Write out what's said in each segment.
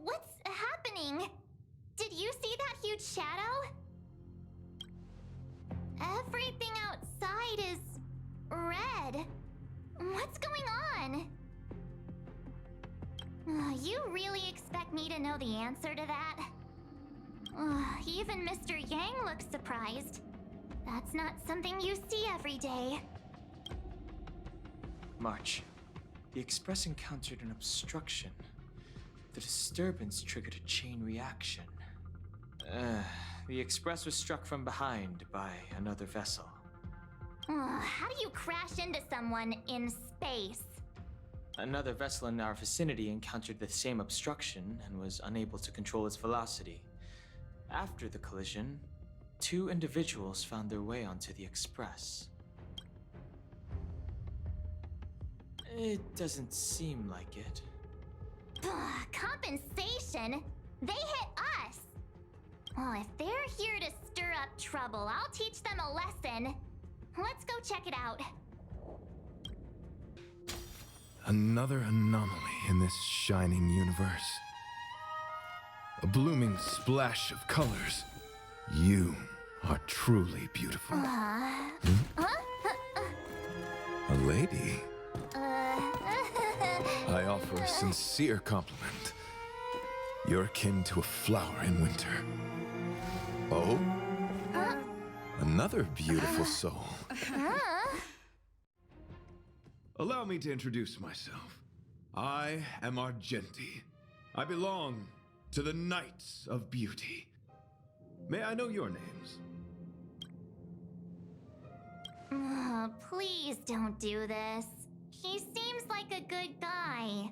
What's happening? Did you see that huge shadow? Everything outside is red. What's going on? You really expect me to know the answer to that? Even Mr. Yang looks surprised. That's not something you see every day. March, the Express encountered an obstruction. The disturbance triggered a chain reaction. The Express was struck from behind by another vessel. How do you crash into someone in space? Another vessel in our vicinity encountered the same obstruction and was unable to control its velocity. After the collision, 2 individuals found their way onto the Express. It doesn't seem like it. Compensation? They hit us! Well, if they're here to stir up trouble, I'll teach them a lesson. Let's go check it out. Another anomaly in this shining universe. A blooming splash of colors. You are truly beautiful. A lady? I offer a sincere compliment. You're akin to a flower in winter. Oh? Another beautiful soul. Allow me to introduce myself. I am Argenti. I belong to the Knights of Beauty. May I know your names? Please don't do this. He seems like a good guy.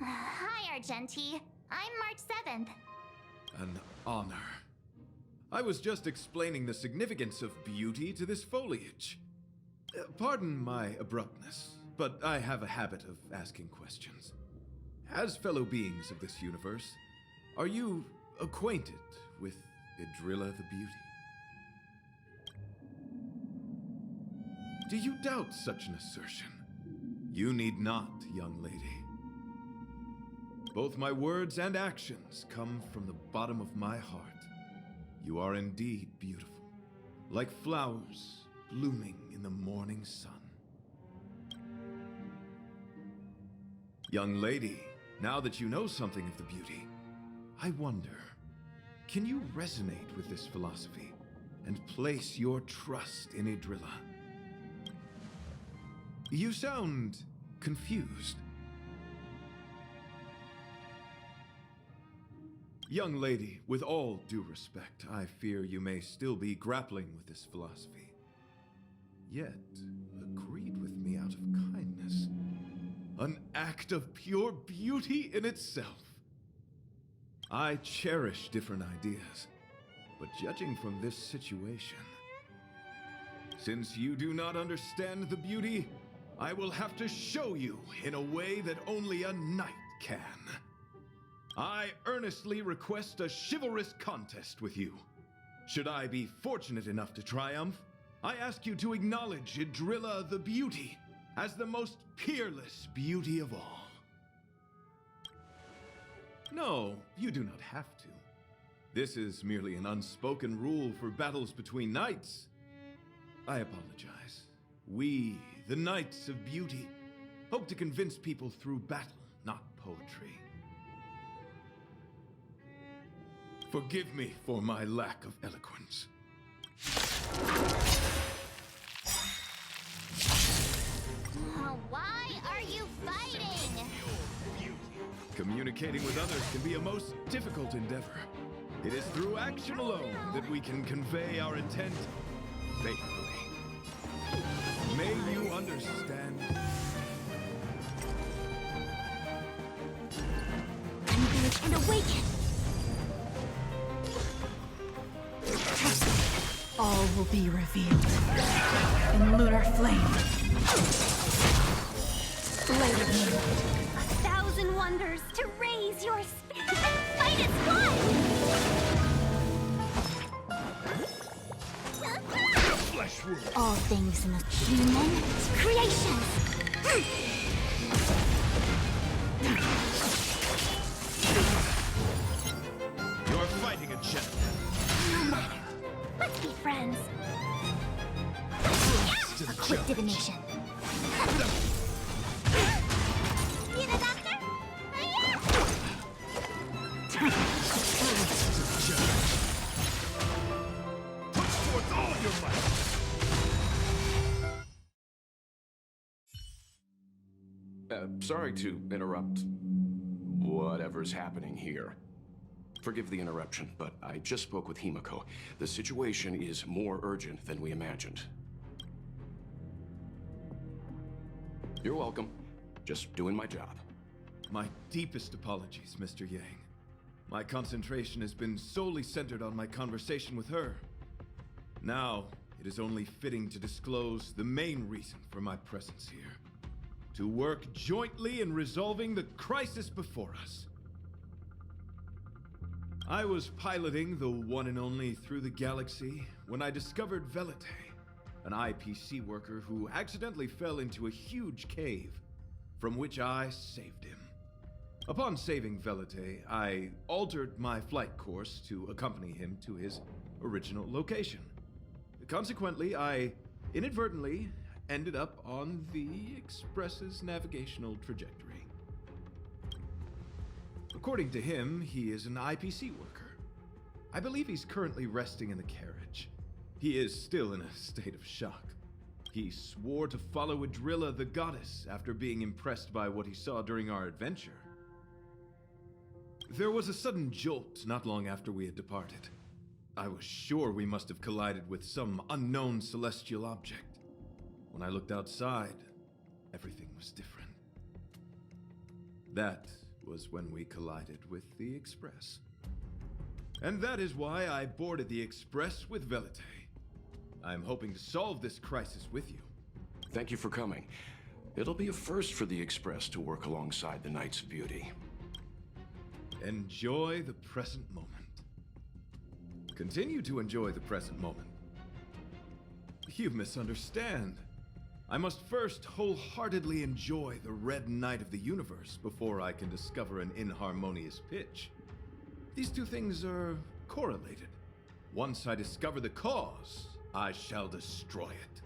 Hi, Argenti. I'm March 7th. An honor. I was just explaining the significance of beauty to this foliage. Pardon my abruptness, but I have a habit of asking questions. As fellow beings of this universe, are you acquainted with Idrilla the Beauty? Do you doubt such an assertion? You need not, young lady. Both my words and actions come from the bottom of my heart. You are indeed beautiful, like flowers blooming in the morning sun. Young lady, now that you know something of the beauty, I wonder, can you resonate with this philosophy and place your trust in Idrilla? You sound confused. Young lady, with all due respect, I fear you may still be grappling with this philosophy. Yet, agreed with me out of kindness. An act of pure beauty in itself. I cherish different ideas, but judging from this situation, since you do not understand the beauty, I will have to show you in a way that only a knight can. I earnestly request a chivalrous contest with you. Should I be fortunate enough to triumph, I ask you to acknowledge Idrilla the Beauty as the most peerless beauty of all. No, you do not have to. This is merely an unspoken rule for battles between knights. I apologize. We, the Knights of Beauty, hope to convince people through battle, not poetry. Forgive me for my lack of eloquence. Why are you fighting? Communicating with others can be a most difficult endeavor. It is through action alone that we can convey our intent faithfully. May you understand. Engage and awaken! All will be revealed in lunar flame. Blade of moonlight. 1,000 wonders to raise your spirit and fight as one! Flesh wound. All things must human creations! happens. A quick divination. You the doctor? Put forth all your might! Sorry to interrupt whatever's happening here. Forgive the interruption, but I just spoke with Himiko. The situation is more urgent than we imagined. You're welcome. Just doing my job. My deepest apologies, Mr. Yang. My concentration has been solely centered on my conversation with her. Now, it is only fitting to disclose the main reason for my presence here. To work jointly in resolving the crisis before us. I was piloting the one and only Through the Galaxy when I discovered Velite, an IPC worker who accidentally fell into a huge cave, from which I saved him. Upon saving Velite, I altered my flight course to accompany him to his original location. Consequently, I inadvertently ended up on the Express's navigational trajectory. According to him, he is an IPC worker. I believe he's currently resting in the carriage. He is still in a state of shock. He swore to follow Adrilla the goddess after being impressed by what he saw during our adventure. There was a sudden jolt not long after we had departed. I was sure we must have collided with some unknown celestial object. When I looked outside, everything was different. That was when we collided with the Express. And that is why I boarded the Express with Velite. I'm hoping to solve this crisis with you. Thank you for coming. It'll be a first for the Express to work alongside the Knights of Beauty. Enjoy the present moment. Continue to enjoy the present moment. You misunderstand. I must first wholeheartedly enjoy the Red Knight of the Universe before I can discover an inharmonious pitch. These two things are correlated. Once I discover the cause, I shall destroy it.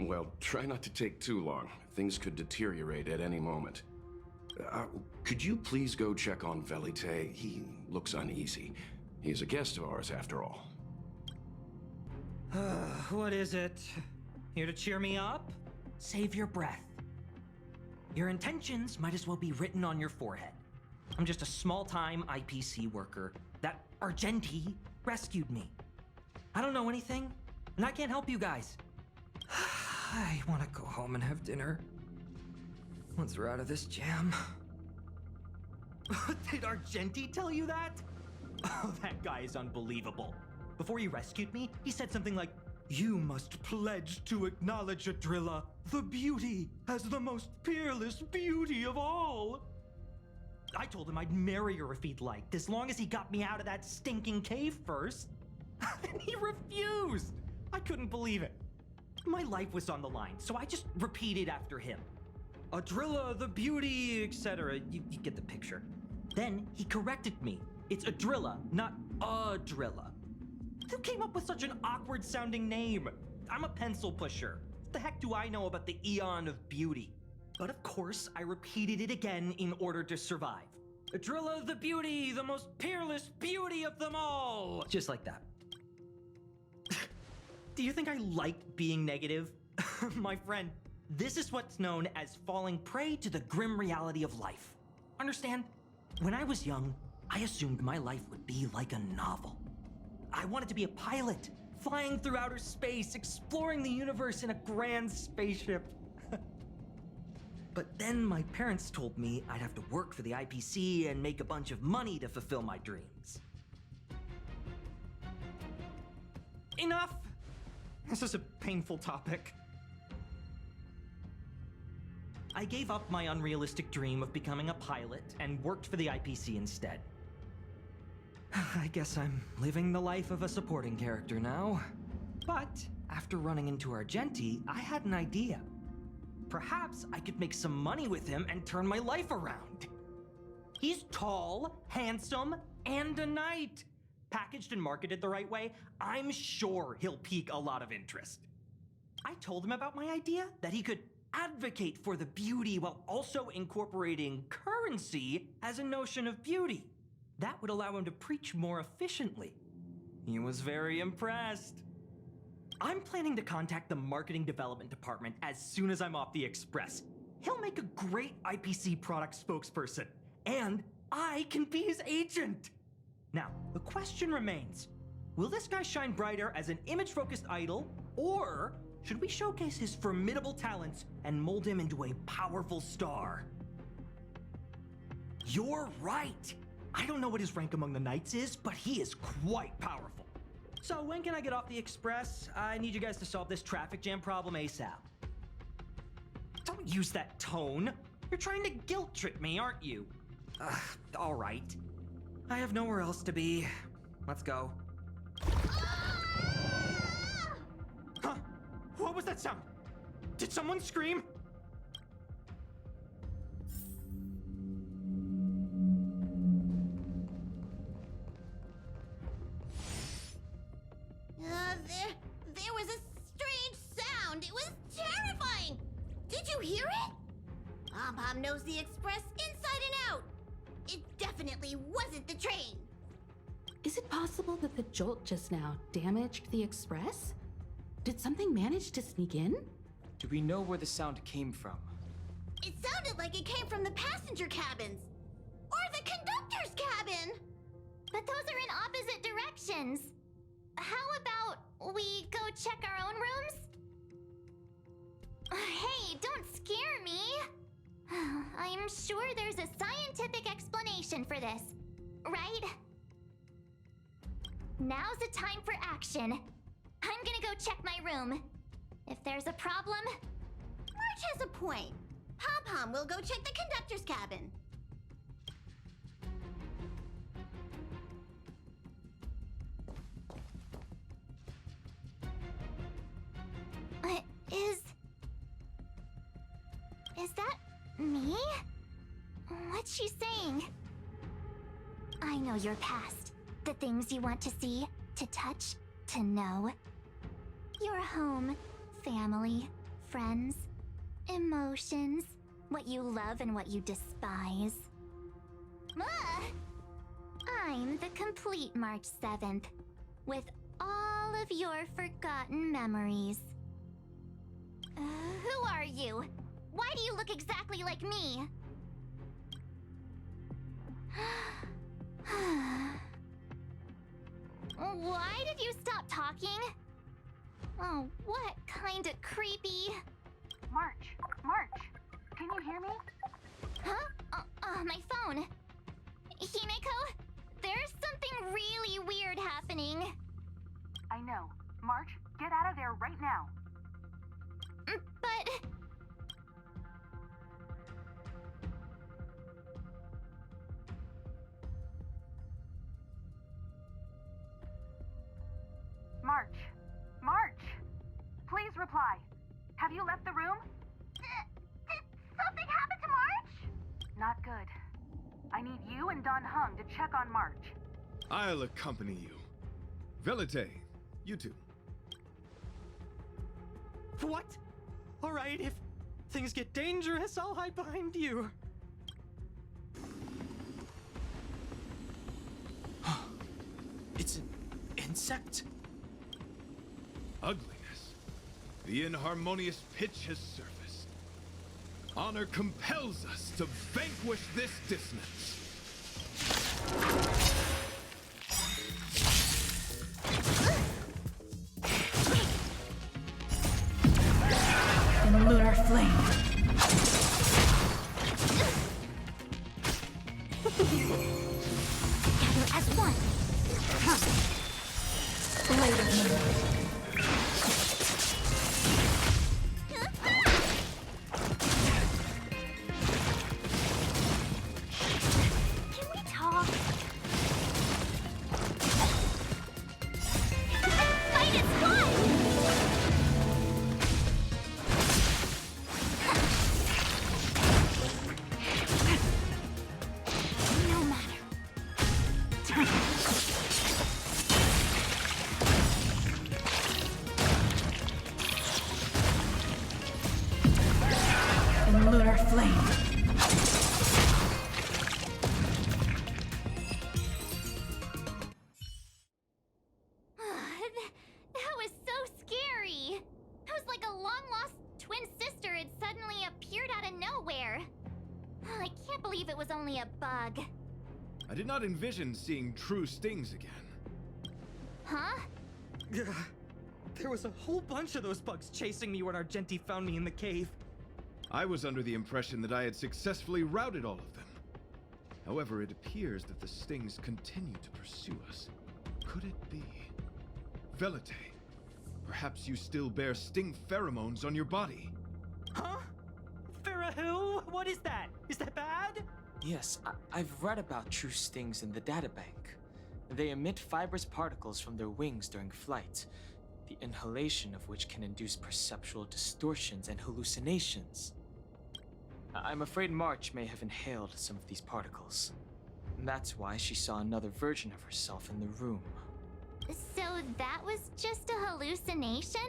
Well, try not to take too long. Things could deteriorate at any moment. Could you please go check on Velite? He looks uneasy. He's a guest of ours, after all. What is it? Here to cheer me up? Save your breath. Your intentions might as well be written on your forehead. I'm just a small-time IPC worker. That Argenti rescued me. I don't know anything, and I can't help you guys. I want to go home and have dinner. Once we're out of this jam. Did Argenti tell you that? Oh, that guy is unbelievable. Before he rescued me, he said something like, "You must pledge to acknowledge Adrilla, the beauty, as the most peerless beauty of all." I told him I'd marry her if he'd liked, as long as he got me out of that stinking cave first. And he refused. I couldn't believe it. My life was on the line, so I just repeated after him. Adrilla, the beauty, etc. You get the picture. Then he corrected me. It's Adrilla, not Adrilla. Who came up with such an awkward-sounding name? I'm a pencil pusher. What the heck do I know about the Eon of Beauty? But of course, I repeated it again in order to survive. Adrilla the beauty, the most peerless beauty of them all! Just like that. Do you think I like being negative? My friend, this is what's known as falling prey to the grim reality of life. Understand? When I was young, I assumed my life would be like a novel. I wanted to be a pilot, flying through outer space, exploring the universe in a grand spaceship. But then my parents told me I'd have to work for the IPC and make a bunch of money to fulfill my dreams. Enough! This is a painful topic. I gave up my unrealistic dream of becoming a pilot and worked for the IPC instead. I guess I'm living the life of a supporting character now. But after running into Argenti, I had an idea. Perhaps I could make some money with him and turn my life around. He's tall, handsome, and a knight. packaged and marketed the right way, I'm sure he'll pique a lot of interest. I told him about my idea, that he could advocate for the beauty while also incorporating currency as a notion of beauty. That would allow him to preach more efficiently. He was very impressed. I'm planning to contact the marketing development department as soon as I'm off the express. He'll make a great IPC product spokesperson, and I can be his agent. Now, the question remains, will this guy shine brighter as an image-focused idol, or should we showcase his formidable talents and mold him into a powerful star? You're right! I don't know what his rank among the knights is, but he is quite powerful. So when can I get off the express? I need you guys to solve this traffic jam problem ASAP. Don't use that tone. You're trying to guilt trip me, aren't you? All right. I have nowhere else to be. Let's go. Huh? What was that sound? Did someone scream? There was a strange sound. It was terrifying. Did you hear it? Pom knows the express inside and out. It definitely wasn't the train. Is it possible that the jolt just now damaged the express? Did something manage to sneak in? Do we know where the sound came from? It sounded like it came from the passenger cabins. Or the conductor's cabin. But those are in opposite directions. How about we go check our own rooms? Hey, don't scare me. I'm sure there's a scientific explanation for this, right? Now's the time for action. I'm gonna go check my room. If there's a problem... March has a point. Pom will go check the conductor's cabin. Is that me? What's she saying? I know your past. The things you want to see, to touch, to know. Your home, family, friends, emotions, what you love and what you despise. I'm the complete March 7th, with all of your forgotten memories. Who are you? Why do you look exactly like me? Why did you stop talking? Oh, what kind of creepy... March, can you hear me? Huh? My phone. Himeko, there's something really weird happening. I know. March, get out of there right now. But... March! Please reply. Have you left the room? Did something happen to March? Not good. I need you and Don Hung to check on March. I'll accompany you. Velite, you too. What? All right, if things get dangerous, I'll hide behind you. It's an insect? Ugliness. The inharmonious pitch has surfaced. Honor compels us to vanquish this dissonance. In lunar flame. Together as one. Blade of moon. Can we talk? Fight is fun! No matter. flame. That was so scary. It was like a long-lost twin sister had suddenly appeared out of nowhere. I can't believe it was only a bug. I did not envision seeing true stings again. Huh? There was a whole bunch of those bugs chasing me when Argenti found me in the cave. I was under the impression that I had successfully routed all of them. However, it appears that the stings continue to pursue us. Could it be? Velite, perhaps you still bear sting pheromones on your body. Huh? Farah, what is that? Is that bad? Yes, I've read about true stings in the databank. They emit fibrous particles from their wings during flight, the inhalation of which can induce perceptual distortions and hallucinations. I'm afraid March may have inhaled some of these particles. That's why she saw another version of herself in the room. So that was just a hallucination?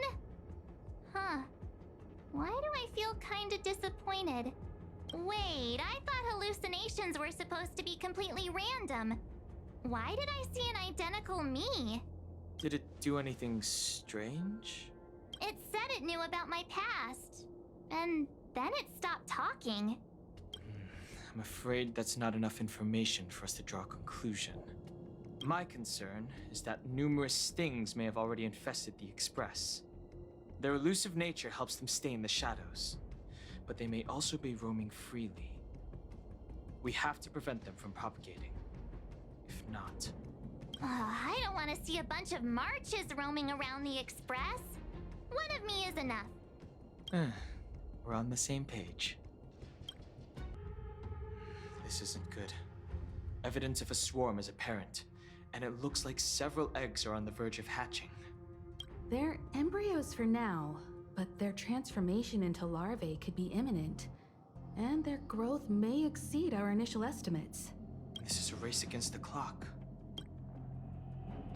Huh. Why do I feel kinda disappointed? Wait, I thought hallucinations were supposed to be completely random. Why did I see an identical me? Did it do anything strange? It said it knew about my past. And then it stopped talking. I'm afraid that's not enough information for us to draw a conclusion. My concern is that numerous stings may have already infested the Express. Their elusive nature helps them stay in the shadows, but they may also be roaming freely. We have to prevent them from propagating. If not... I don't want to see a bunch of marches roaming around the Express. One of me is enough. We're on the same page. This isn't good. Evidence of a swarm is apparent, and it looks like several eggs are on the verge of hatching. They're embryos for now, but their transformation into larvae could be imminent, and their growth may exceed our initial estimates. This is a race against the clock.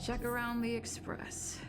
Check around the Express.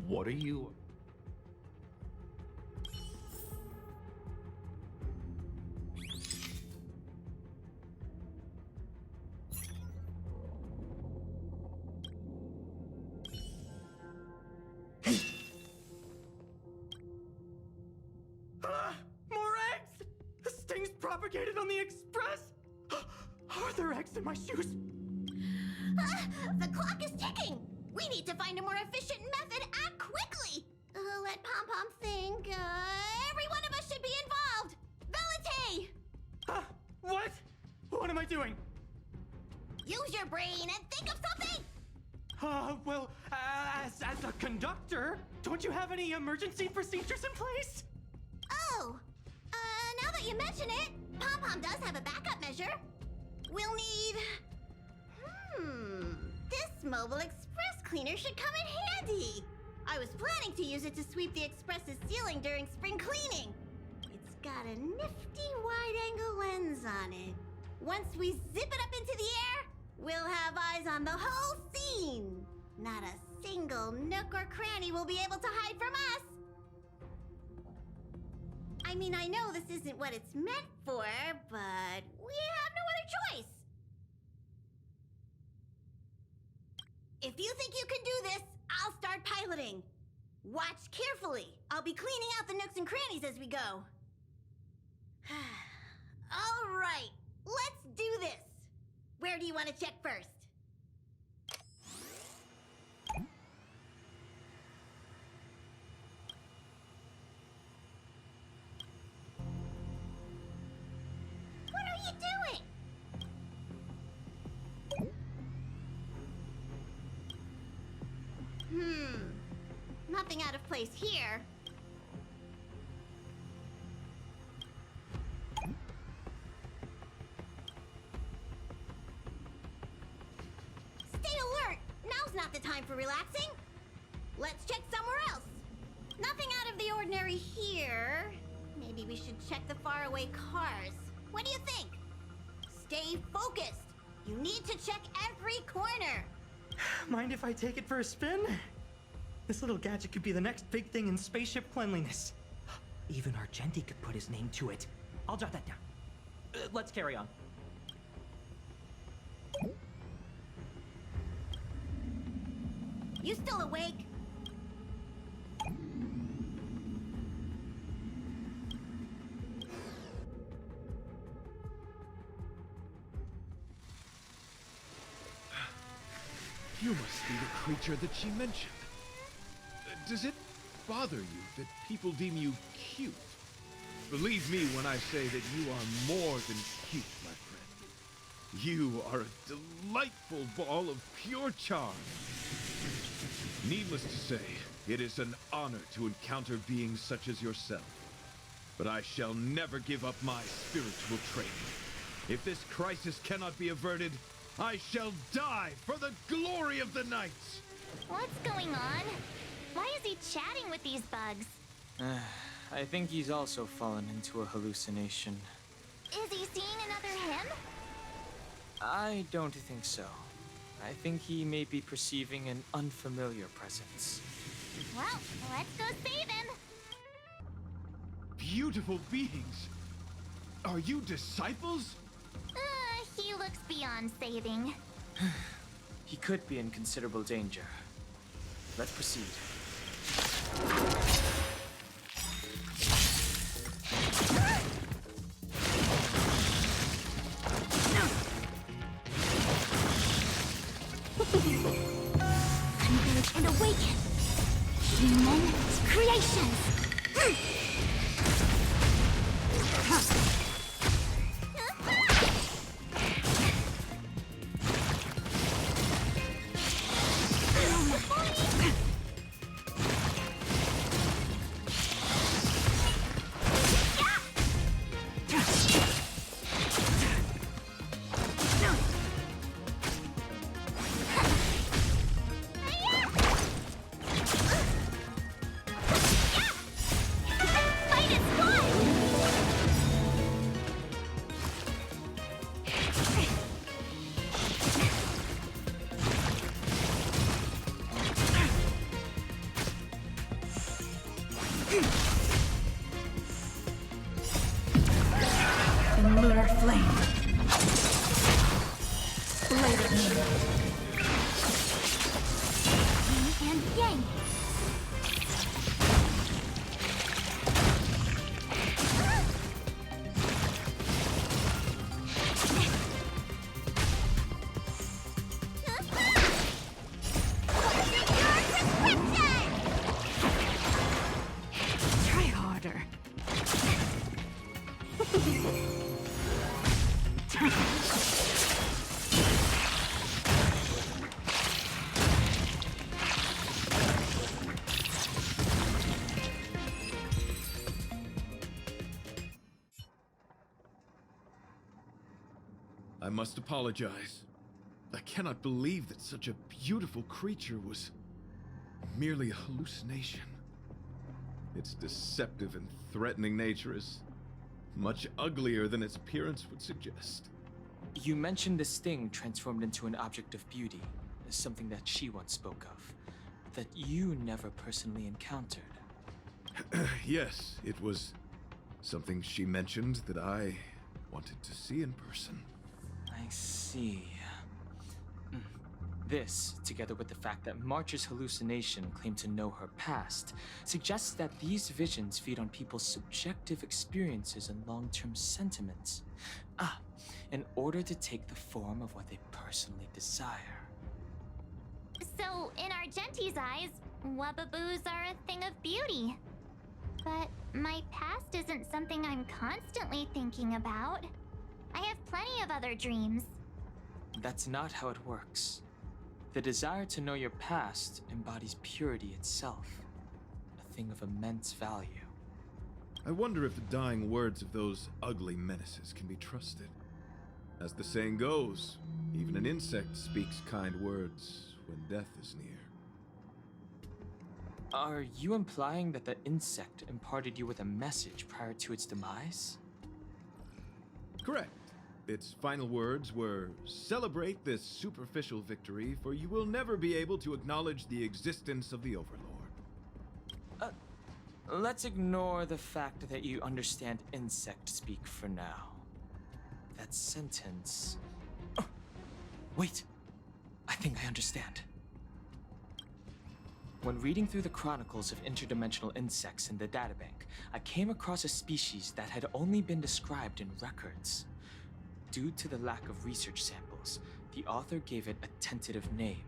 What are you... More eggs! The stings propagated on the Express! Are there eggs in my shoes? The clock is ticking! We need to find a more efficient method. Act quickly! Let Pom-Pom think. Every one of us should be involved! Velite! What? What am I doing? Use your brain and think of something! As a conductor, don't you have any emergency procedures in place? Oh, now that you mention it, Pom-Pom does have a backup measure. We'll need... This mobile express cleaner should come in handy. I was planning to use it to sweep the express's ceiling during spring cleaning. It's got a nifty wide-angle lens on it. Once we zip it up into the air, we'll have eyes on the whole scene. Not a single nook or cranny will be able to hide from us. I mean, I know this isn't what it's meant for, but we have no other choice. If you think you can do this, I'll start piloting. Watch carefully. I'll be cleaning out the nooks and crannies as we go. All right, let's do this. Where do you want to check first? place here. Stay alert! Now's not the time for relaxing. Let's check somewhere else. Nothing out of the ordinary here. Maybe we should check the faraway cars. What do you think? Stay focused. You need to check every corner. Mind if I take it for a spin? This little gadget could be the next big thing in spaceship cleanliness. Even Argenti could put his name to it. I'll jot that down. Let's carry on. You still awake? You must be the creature that she mentioned. Does it bother you that people deem you cute? Believe me when I say that you are more than cute, my friend. You are a delightful ball of pure charm. Needless to say, it is an honor to encounter beings such as yourself. But I shall never give up my spiritual training. If this crisis cannot be averted, I shall die for the glory of the Knights! What's going on? Why is he chatting with these bugs? I think he's also fallen into a hallucination. Is he seeing another him? I don't think so. I think he may be perceiving an unfamiliar presence. Well, let's go save him. Beautiful beings! Are you disciples? He looks beyond saving. He could be in considerable danger. Let's proceed. Converge and awaken. Human creations. Lunar flame. Blade of me. Yin and yang. Try harder. I must apologize. I cannot believe that such a beautiful creature was merely a hallucination. Its deceptive and threatening nature is much uglier than its appearance would suggest. You mentioned this thing transformed into an object of beauty, something that she once spoke of, that you never personally encountered. Yes, it was something she mentioned that I wanted to see in person. I see. This, together with the fact that March's hallucination claimed to know her past, suggests that these visions feed on people's subjective experiences and long-term sentiments. In order to take the form of what they personally desire. So, in Argenti's eyes, Wubbaboos are a thing of beauty. But my past isn't something I'm constantly thinking about. I have plenty of other dreams. That's not how it works. The desire to know your past embodies purity itself. thing of immense value. I wonder if the dying words of those ugly menaces can be trusted. As the saying goes, even an insect speaks kind words when death is near. Are you implying that the insect imparted you with a message prior to its demise? Correct. Its final words were, "Celebrate this superficial victory, for you will never be able to acknowledge the existence of the Overlord." Let's ignore the fact that you understand insect speak for now. That sentence... Oh, wait! I think I understand. When reading through the chronicles of interdimensional insects in the databank, I came across a species that had only been described in records. Due to the lack of research samples, the author gave it a tentative name: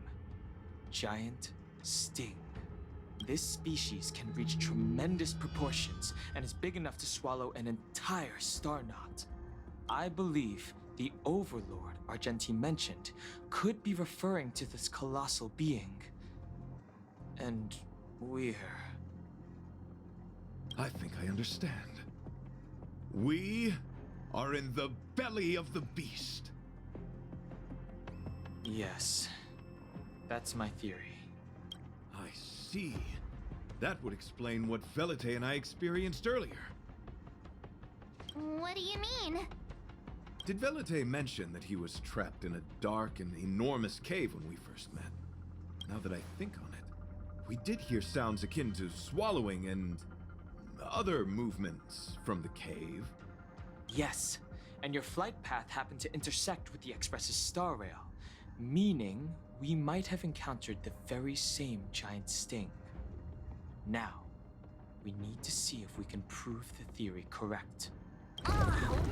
Giant Sting. This species can reach tremendous proportions and is big enough to swallow an entire star knot. I believe the Overlord Argenti mentioned could be referring to this colossal being. And we're... I think I understand. We are in the belly of the beast. Yes, that's my theory. I see. That would explain what Velite and I experienced earlier. What do you mean? Did Velite mention that he was trapped in a dark and enormous cave when we first met? Now that I think on it, we did hear sounds akin to swallowing and other movements from the cave. Yes, and your flight path happened to intersect with the Express's star rail, meaning we might have encountered the very same giant sting. Now, we need to see if we can prove the theory correct. Oh,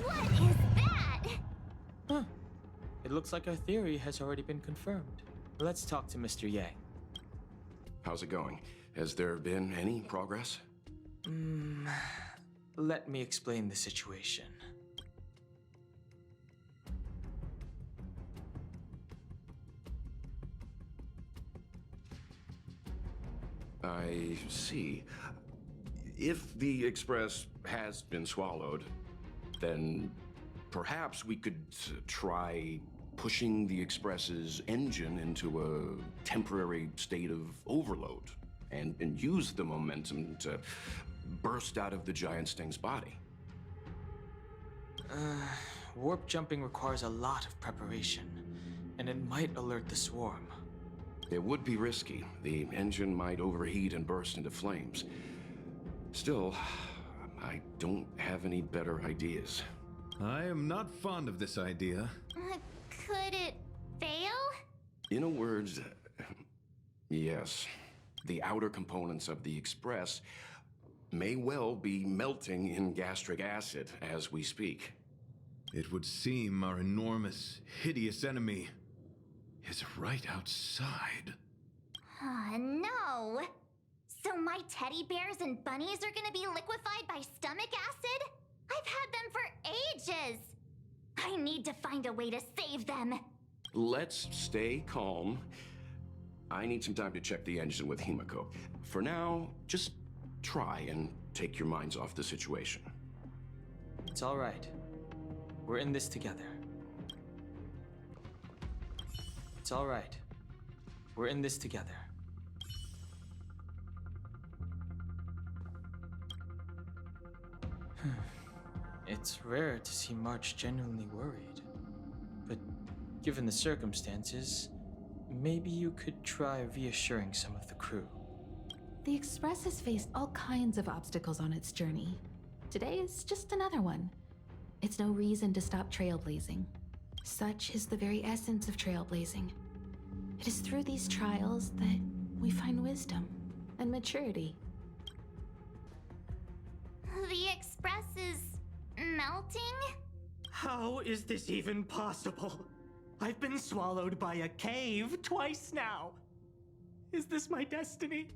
what is that? Huh. It looks like our theory has already been confirmed. Let's talk to Mr. Yang. How's it going? Has there been any progress? Let me explain the situation. I see. If the Express has been swallowed, then perhaps we could try pushing the Express's engine into a temporary state of overload and use the momentum to burst out of the giant sting's body. Warp jumping requires a lot of preparation, and it might alert the swarm. It would be risky. The engine might overheat and burst into flames. Still, I don't have any better ideas. I am not fond of this idea. Could it fail? In a word, yes. The outer components of the Express may well be melting in gastric acid as we speak. It would seem our enormous, hideous enemy is right outside. No. So my teddy bears and bunnies are gonna be liquefied by stomach acid? I've had them for ages. I need to find a way to save them. Let's stay calm. I need some time to check the engine with Himiko. For now, just try and take your minds off the situation. It's all right. We're in this together. It's all right. We're in this together. It's rare to see March genuinely worried. But given the circumstances, maybe you could try reassuring some of the crew. The Express has faced all kinds of obstacles on its journey. Today is just another one. It's no reason to stop trailblazing. Such is the very essence of trailblazing. It is through these trials that we find wisdom and maturity. The Express is melting? How is this even possible? I've been swallowed by a cave twice now. Is this my destiny?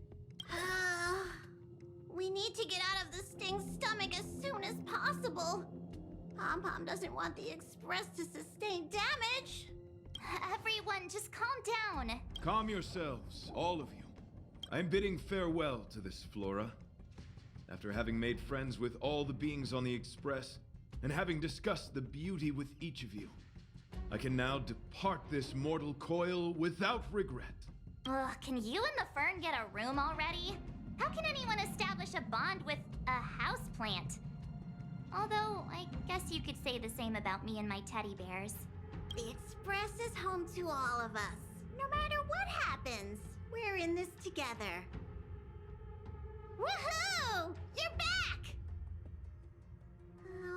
We need to get out of the Sting's stomach as soon as possible. Pom-Pom doesn't want the Express to sustain damage. Everyone, just calm down. Calm yourselves, all of you. I'm bidding farewell to this Flora. after having made friends with all the beings on the Express, and having discussed the beauty with each of you, I can now depart this mortal coil without regret. Ugh, can you and the Fern get a room already? How can anyone establish a bond with a houseplant? Although, I guess you could say the same about me and my teddy bears. The Express is home to all of us. No matter what happens, we're in this together. Woohoo! You're back!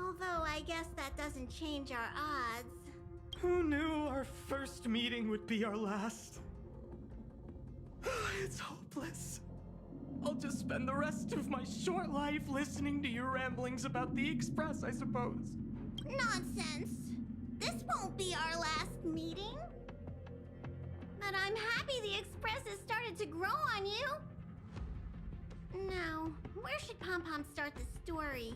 Although I guess that doesn't change our odds. Who knew our first meeting would be our last? It's hopeless. I'll just spend the rest of my short life listening to your ramblings about the Express, I suppose. Nonsense! This won't be our last meeting. But I'm happy the Express has started to grow on you. Now, where should Pom Pom start the story?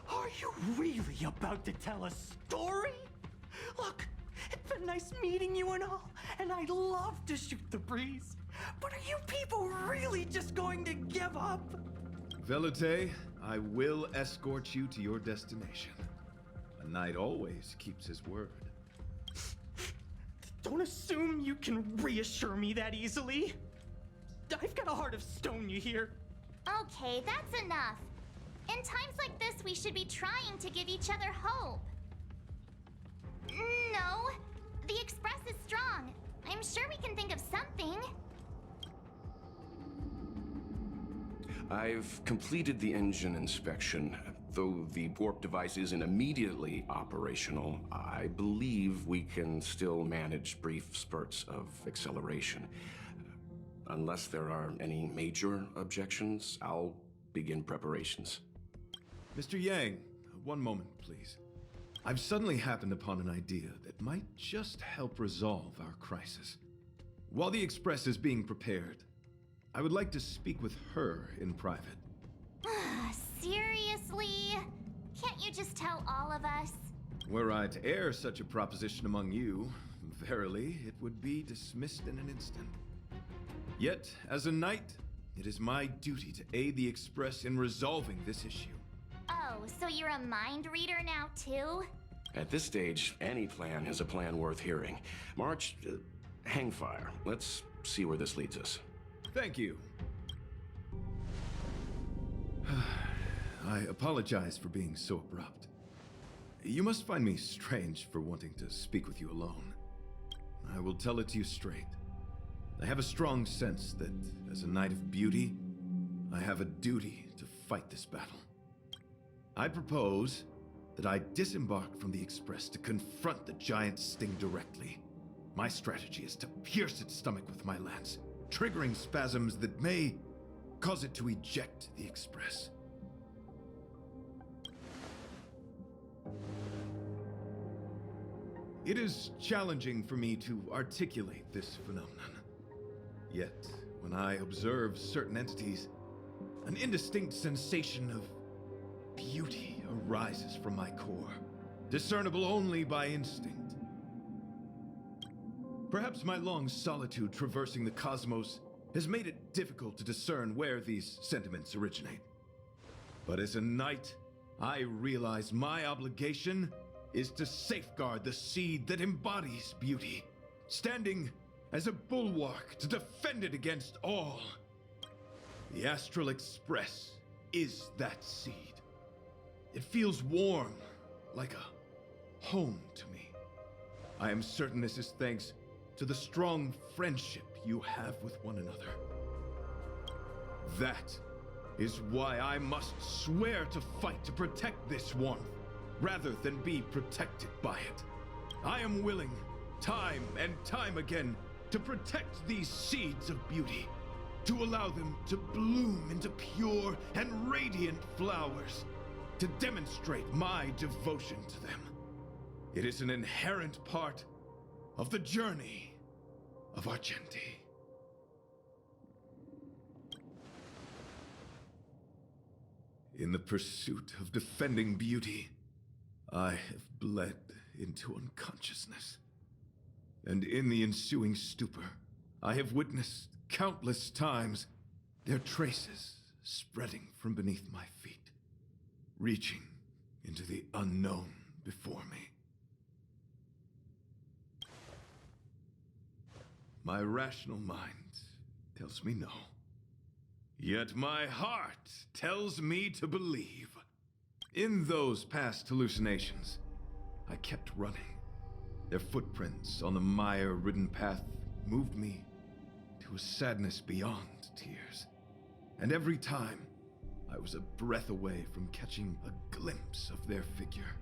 Are you really about to tell a story? Look, it's been nice meeting you and all, and I'd love to shoot the breeze. But are you people really just going to give up? Velite, I will escort you to your destination. A knight always keeps his word. Don't assume you can reassure me that easily. I've got a heart of stone, you hear? Okay, that's enough. In times like this, we should be trying to give each other hope. No, the Express is strong. I'm sure we can think of something. I've completed the engine inspection. Though the warp device isn't immediately operational, I believe we can still manage brief spurts of acceleration. Unless there are any major objections, I'll begin preparations. Mr. Yang, one moment, please. I've suddenly happened upon an idea that might just help resolve our crisis. While the Express is being prepared, I would like to speak with her in private. Seriously? Can't you just tell all of us? Were I to air such a proposition among you, verily, it would be dismissed in an instant. Yet, as a knight, it is my duty to aid the Express in resolving this issue. Oh, so you're a mind reader now, too? At this stage, any plan is a plan worth hearing. March, hang fire. Let's see where this leads us. Thank you. I apologize for being so abrupt. You must find me strange for wanting to speak with you alone. I will tell it to you straight. I have a strong sense that, as a knight of beauty, I have a duty to fight this battle. I propose that I disembark from the Express to confront the giant sting directly. My strategy is to pierce its stomach with my lance, triggering spasms that may cause it to eject the Express. It is challenging for me to articulate this phenomenon. Yet, when I observe certain entities, an indistinct sensation of beauty arises from my core, discernible only by instinct. Perhaps my long solitude traversing the cosmos has made it difficult to discern where these sentiments originate. But as a knight, I realize my obligation is to safeguard the seed that embodies beauty, standing as a bulwark to defend it against all. The Astral Express is that seed. It feels warm, like a home to me. I am certain this is thanks to the strong friendship you have with one another. That is why I must swear to fight to protect this warmth, rather than be protected by it. I am willing, time and time again, to protect these seeds of beauty, to allow them to bloom into pure and radiant flowers, to demonstrate my devotion to them. It is an inherent part of the journey of Argenti. In the pursuit of defending beauty, I have bled into unconsciousness. And in the ensuing stupor, I have witnessed countless times their traces spreading from beneath my feet, reaching into the unknown before me. My rational mind tells me no. Yet my heart tells me to believe. In those past hallucinations, I kept running. Their footprints on the mire-ridden path moved me to a sadness beyond tears. And every time, I was a breath away from catching a glimpse of their figure.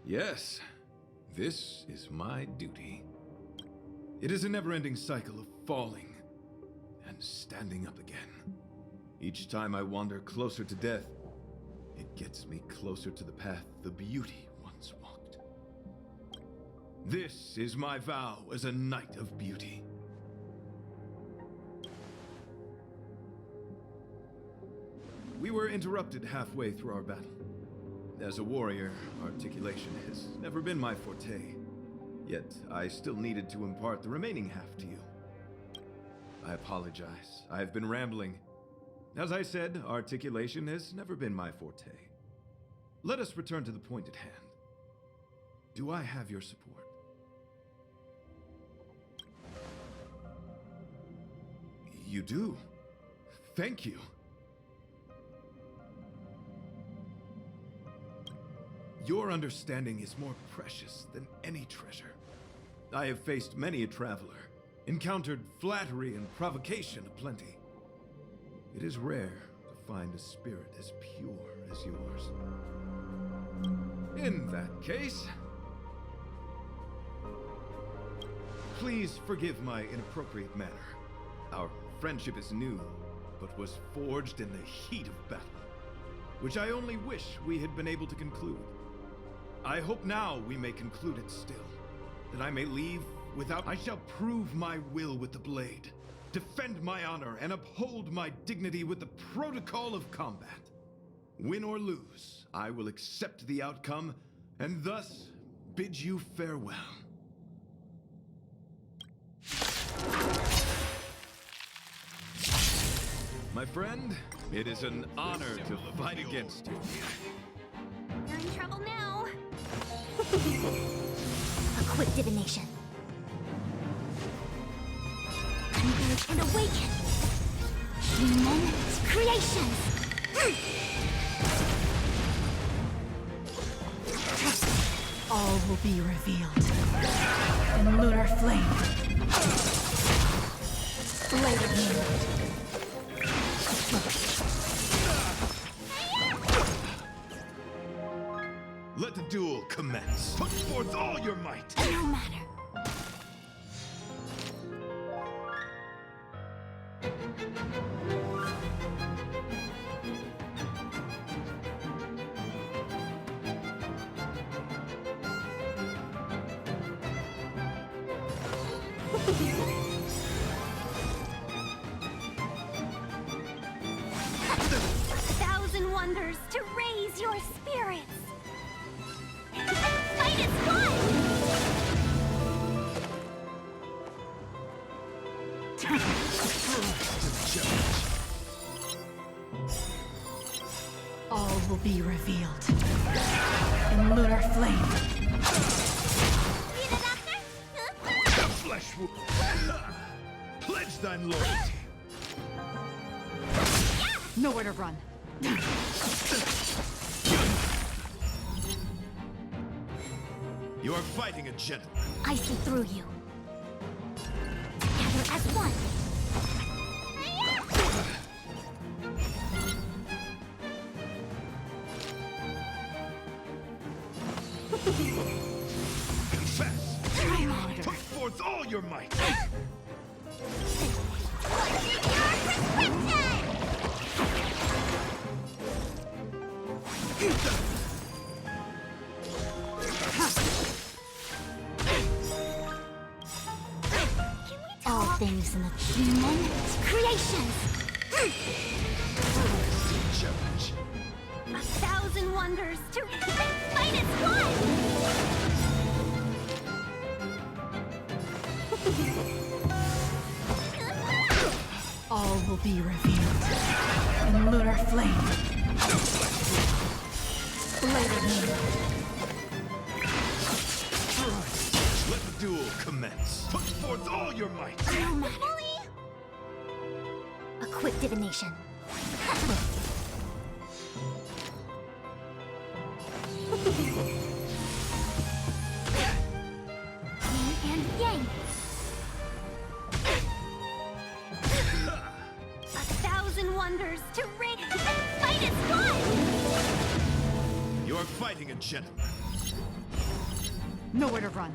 Yes, this is my duty. It is a never-ending cycle of falling and standing up again. Each time I wander closer to death, it gets me closer to the path the beauty once walked. This is my vow as a knight of beauty. We were interrupted halfway through our battle. As a warrior, articulation has never been my forte. Yet, I still needed to impart the remaining half to you. I apologize. I have been rambling. As I said, articulation has never been my forte. Let us return to the point at hand. Do I have your support? You do. Thank you. Your understanding is more precious than any treasure. I have faced many a traveler, encountered flattery and provocation aplenty. It is rare to find a spirit as pure as yours. In that case, please forgive my inappropriate manner. Our friendship is new, but was forged in the heat of battle, which I only wish we had been able to conclude. I hope now we may conclude it still, that I may leave without... I shall prove my will with the blade, defend my honor, and uphold my dignity with the protocol of combat. Win or lose, I will accept the outcome, and thus bid you farewell. My friend, it is an honor to fight against you. You're in trouble now. A quick divination. Converge and awaken. Human creations. All will be revealed in lunar flame. Blade of moonlight. Let the duel commence. Put forth all your might. No matter. Thousand wonders to raise your spirits. Fight is fun! All will be revealed in lunar flame. See the doctor? The flesh will... Pledge thine loyalty. Nowhere to run. You are fighting a gentleman. I see through you. Together as one. Confess. Highlander. Put forth all your might. All things in the human creations. Challenge. A thousand wonders to fight as one. will be revealed in lunar flame. Later. Let the duel commence. Put forth all your might. No matter. A quick divination. Yin and yang. 1,000 wonders to ring and fight as one! You are fighting a gentleman. Nowhere to run.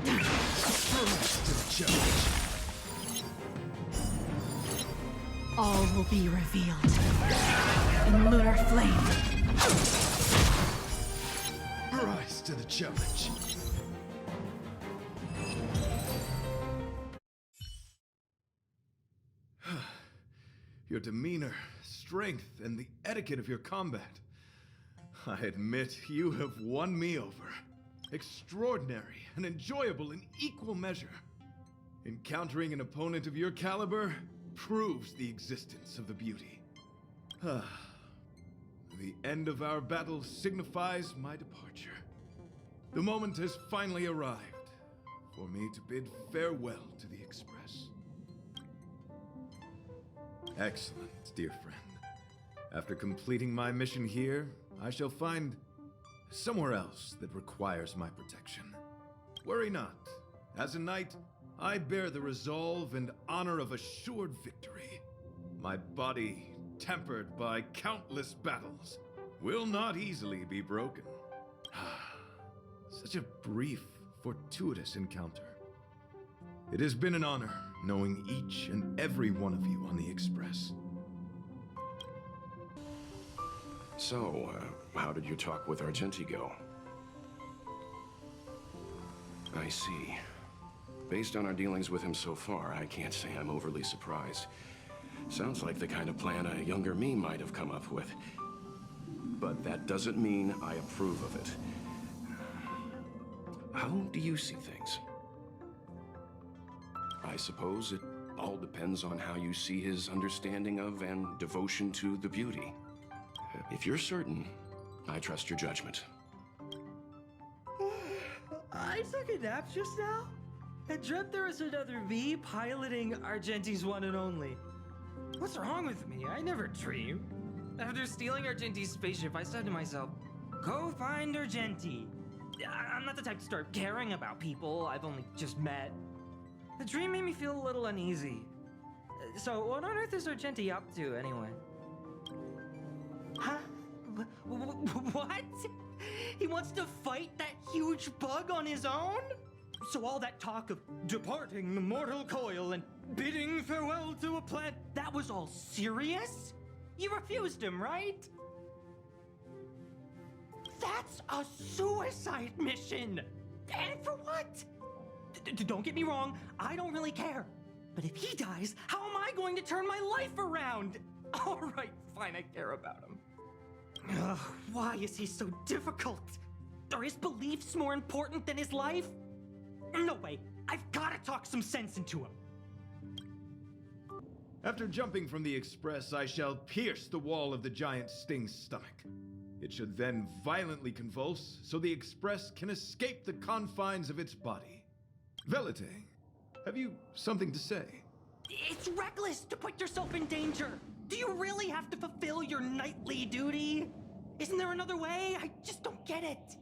Rise to the challenge. All will be revealed in lunar flame. Rise to the challenge. Your demeanor, strength, and the etiquette of your combat. I admit you have won me over. Extraordinary and enjoyable in equal measure. Encountering an opponent of your caliber proves the existence of the beauty. The end of our battle signifies my departure. The moment has finally arrived for me to bid farewell to the Express. Excellent, dear friend. After completing my mission here, I shall find somewhere else that requires my protection. Worry not. As a knight, I bear the resolve and honor of assured victory. My body, tempered by countless battles, will not easily be broken. Such a brief, fortuitous encounter. It has been an honor knowing each and every one of you on the Express. So, how did your talk with Argenti go? I see. Based on our dealings with him so far, I can't say I'm overly surprised. Sounds like the kind of plan a younger me might have come up with. But that doesn't mean I approve of it. How do you see things? I suppose it all depends on how you see his understanding of and devotion to the beauty. If you're certain, I trust your judgment. I took a nap just now. I dreamt there was another me piloting Argenti's one and only. What's wrong with me? I never dream. After stealing Argenti's spaceship, I said to myself, go find Argenti. I'm not the type to start caring about people I've only just met. The dream made me feel a little uneasy. So what on earth is Argenti up to, anyway? Huh? What? He wants to fight that huge bug on his own? So all that talk of departing the mortal coil and bidding farewell to a planet, that was all serious? You refused him, right? That's a suicide mission! And for what? Don't get me wrong, I don't really care. But if he dies, how am I going to turn my life around? All right, fine, I care about him. Ugh, why is he so difficult? Are his beliefs more important than his life? No way, I've got to talk some sense into him. After jumping from the Express, I shall pierce the wall of the giant Sting's stomach. It should then violently convulse, so the Express can escape the confines of its body. Velite, have you something to say? It's reckless to put yourself in danger. Do you really have to fulfill your knightly duty? Isn't there another way? I just don't get it.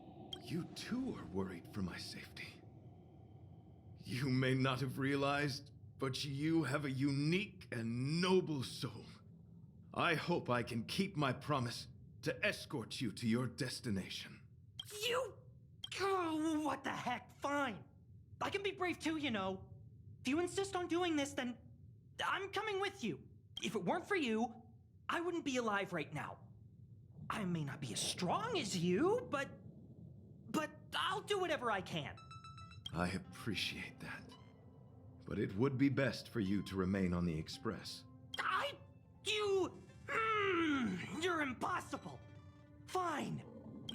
You too are worried for my safety. You may not have realized, but you have a unique and noble soul. I hope I can keep my promise to escort you to your destination. You... Oh, what the heck? Fine. I can be brave too, you know. If you insist on doing this, then I'm coming with you. If it weren't for you, I wouldn't be alive right now. I may not be as strong as you, but I'll do whatever I can. I appreciate that. But it would be best for you to remain on the Express. You're impossible. Fine.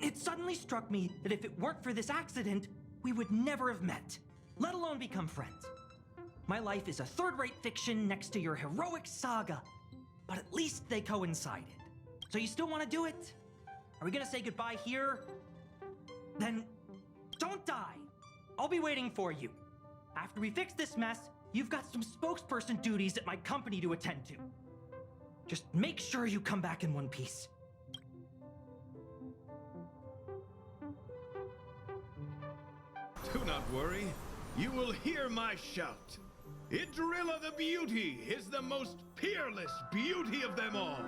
It suddenly struck me that if it weren't for this accident, we would never have met, let alone become friends. My life is a third-rate fiction next to your heroic saga. But at least they coincided. So you still want to do it? Are we gonna say goodbye here? Then don't die. I'll be waiting for you. After we fix this mess, you've got some spokesperson duties at my company to attend to. Just make sure you come back in one piece. Do not worry. You will hear my shout. Idrilla the Beauty is the most peerless beauty of them all.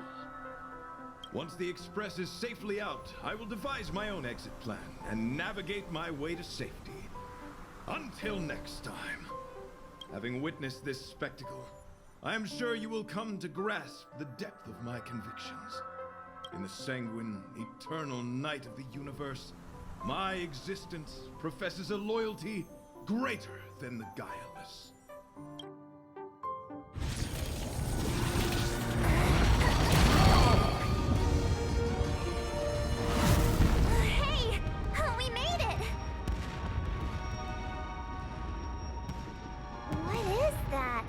Once the Express is safely out, I will devise my own exit plan and navigate my way to safety. Until next time. Having witnessed this spectacle, I am sure you will come to grasp the depth of my convictions. In the sanguine, eternal night of the universe, my existence professes a loyalty greater than the guileless. Hey! We made it! What is that?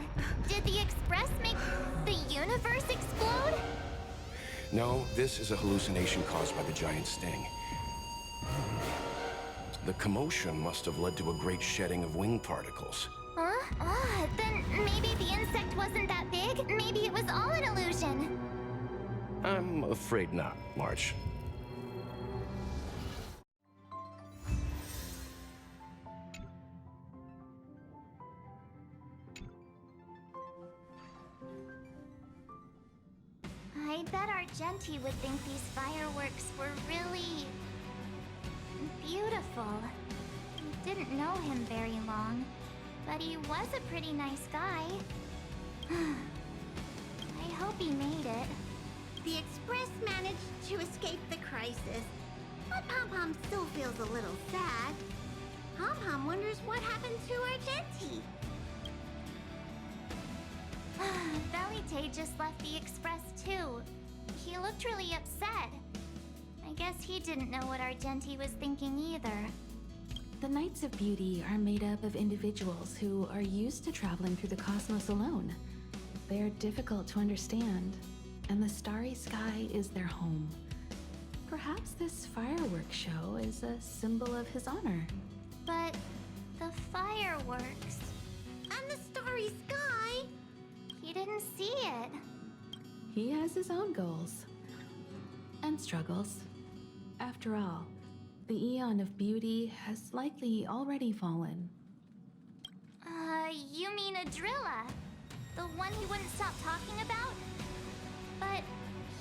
Did the Express make the universe explode? No, this is a hallucination caused by the giant sting. The commotion must have led to a great shedding of wing particles. Huh? Then maybe the insect wasn't that big? Maybe it was all an illusion? I'm afraid not, March. I bet Argenti would think these fireworks were really beautiful. I didn't know him very long, but he was a pretty nice guy. I hope he made it. The Express managed to escape the crisis, but Pom-Pom still feels a little sad. Pom-Pom wonders what happened to Argenti. Belly just left the Express too. He looked really upset. I guess he didn't know what Argenti was thinking either. The Knights of Beauty are made up of individuals who are used to traveling through the cosmos alone. They're difficult to understand, and the starry sky is their home. Perhaps this fireworks show is a symbol of his honor. But the fireworks... And the starry sky? He didn't see it. He has his own goals and struggles. After all, the Eon of Beauty has likely already fallen. You mean Idrilla? The one he wouldn't stop talking about? But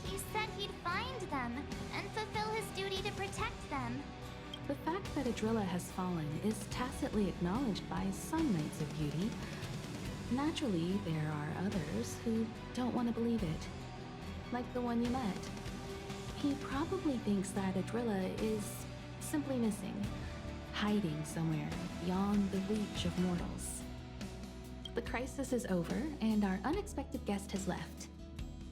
he said he'd find them and fulfill his duty to protect them. The fact that Idrilla has fallen is tacitly acknowledged by some Knights of Beauty. Naturally, there are others who don't want to believe it. Like the one you met. He probably thinks that Idrilla is simply missing, hiding somewhere beyond the reach of mortals. The crisis is over, and our unexpected guest has left.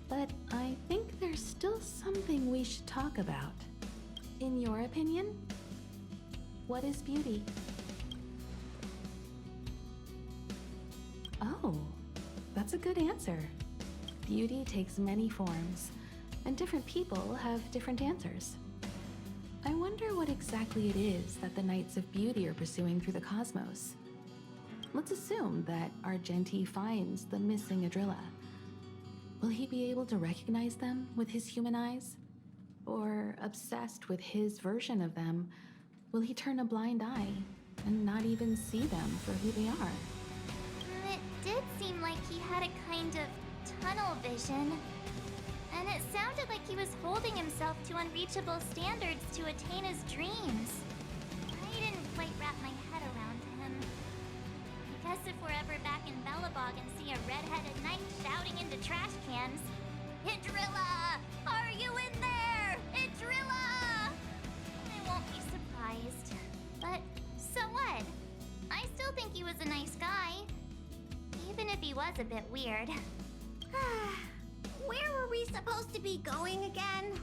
But I think there's still something we should talk about. In your opinion, what is beauty? Oh, that's a good answer. Beauty takes many forms, and different people have different answers. I wonder what exactly it is that the Knights of Beauty are pursuing through the cosmos. Let's assume that Argenti finds the missing Idrilla. Will he be able to recognize them with his human eyes? Or, obsessed with his version of them, will he turn a blind eye and not even see them for who they are? It did seem like he had a kind of tunnel vision. And it sounded like he was holding himself to unreachable standards to attain his dreams. I didn't quite wrap my head around him. I guess if we're ever back in Bellabog and see a red-headed knight shouting into trash cans, Idrilla! Are you in there? Idrilla! I won't be surprised. But so what? I still think he was a nice guy. Even if he was a bit weird. Where were we supposed to be going again?